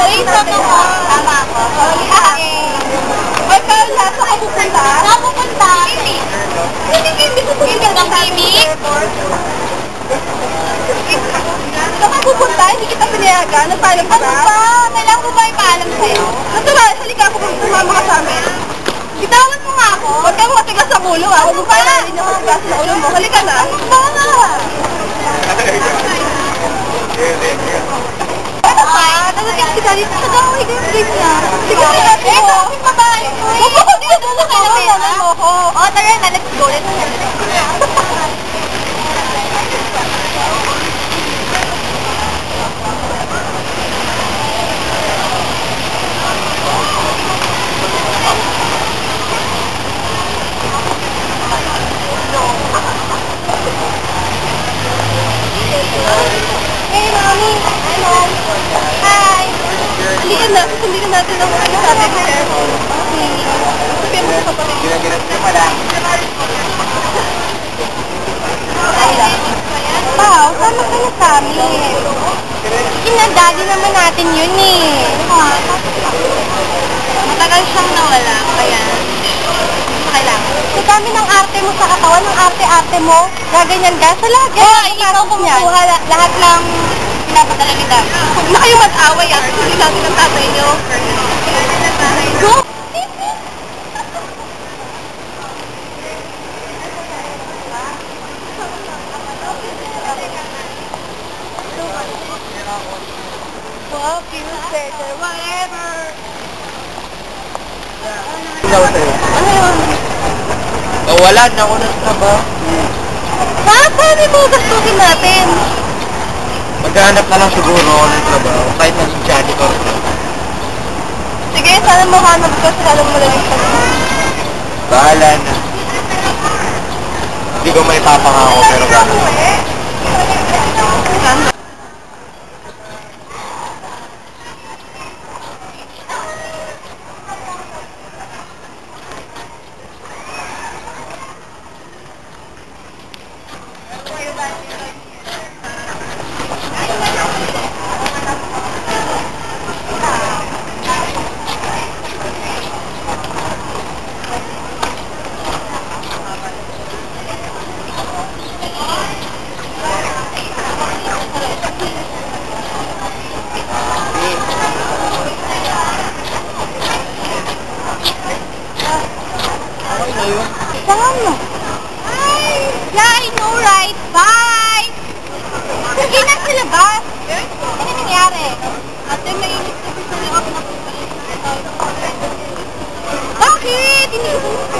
Wait, tama ko. Tama ako. Ay, Carla, saan ka pupunta? Saan pupunta? Hindi ko pupunta ng gimmick. Saan ka pupunta? Hindi kita pinayagan. Nagpaalam ka ba? Ano ba? Kailangan ko ba ipaalam sa'yo? Natural, halika ako kung sumama ka sa amin. Bitawan mo nga ako. Huwag kang matigas sa ulo ha. Huwag mo paalalin yung matigas sa ulo mo. Halika na. Baka! Ano ka? Nagagit kita dito sa gawin ko yung drink na. Sige, sige mo. Yung babae ko eh. Huwag mo, dito sa kailangan mo ko. O, tara na. Let's go. Let's go. Hey, Mami! Hi, Mom! Hi! Hindi ka natin ang sabi ko, sir. Okay. Sabi mo sa kapatid. Ginaginat niyo pala. Wow, sama ka na sa amin. Kinadali naman natin yun eh. Matagal siyang nawala, kaya kailangan. Sa dami ng arte mo sa katawan, ng arte-arte mo, gaganyan ka sa lagi. Oo, ikaw kumukuha lahat ng pinapadala ni Dami. Huwag na kayo mag-away at hindi natin ang tatay niyo. Go! Wow, feel better, whatever. Ano yun? Wala na ako ng trabaho. Paano mo gastusin natin? Maghanap na lang siguro ako ng trabaho, kahit maging janitor na. Sige, sana mahanap ka sa lalong malalim pa. Bahala na. Hindi ko may papangako pero gano'n. Saan? Yeah, I know, right? Bye! Sige na sa labas. Ano nangyari? Ate, mainit na gusto niyo ako Bakit?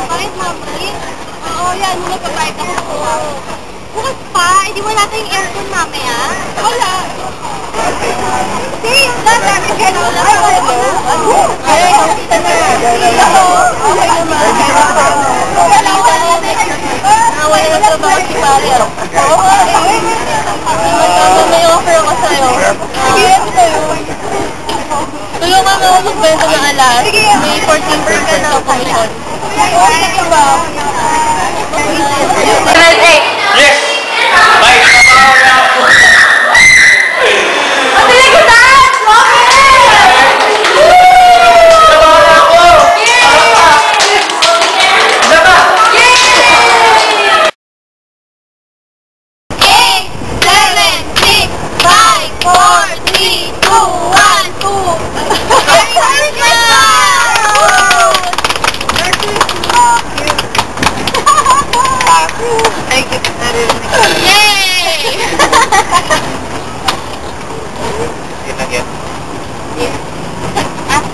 Bakit mabalik? Oo, yan. Muna pabayad ako. Bukas pa. Hindi wala tayong aircon mamaya. Wala. Sige, wala. Gano'n lang. Ay, wala mo. Ay, kita na. Okay naman. Nawala na trabaho si Mario. Oo nga eh. May offer ako sa'yo. Sige, ano tayo? Tulungan mo ako magbenta ng alas. May 14% na commission. Sige ba? Yes! Bye! Patuloy ko dahil!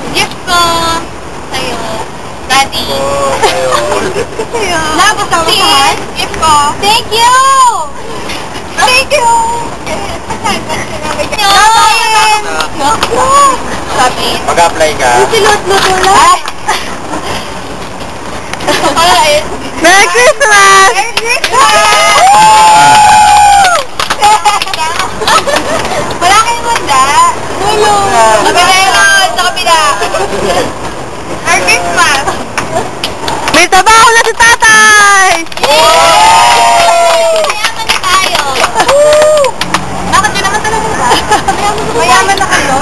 Gift ko sa'yo, Daddy. Nakasama ka? Gift ko. Thank you! Thank you! Sabi. Mag-apply ka. Silot-luto lang. Merry Christmas! Merry Christmas! Wala kayong manda. Nulo. Kabila yun. Sa kabila. Merry Christmas! May trabaho na si tatay! Yay! Mayaman na tayo. Bakit yun naman talaga ba? Mayaman na kayo?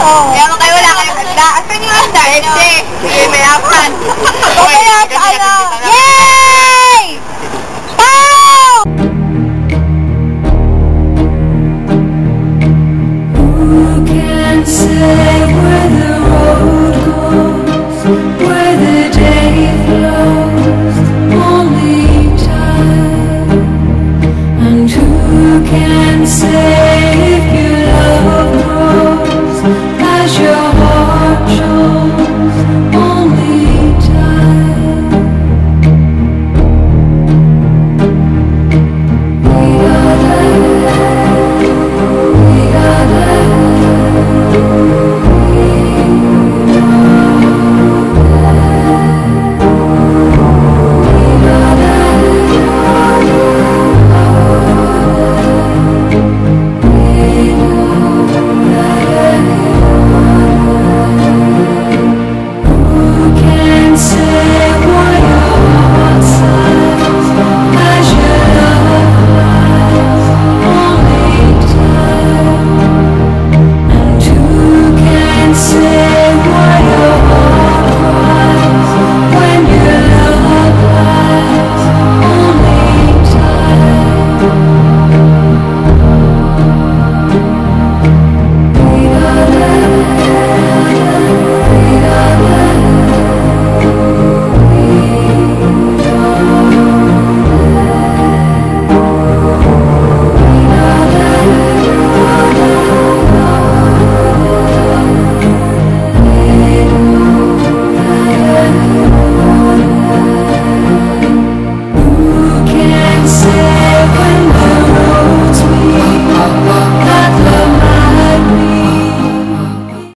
Oo. Kaya mo kayo wala kayong handa. Asan yung handa? Hindi. Sige, mayaman. O kaya sa ano? Yes!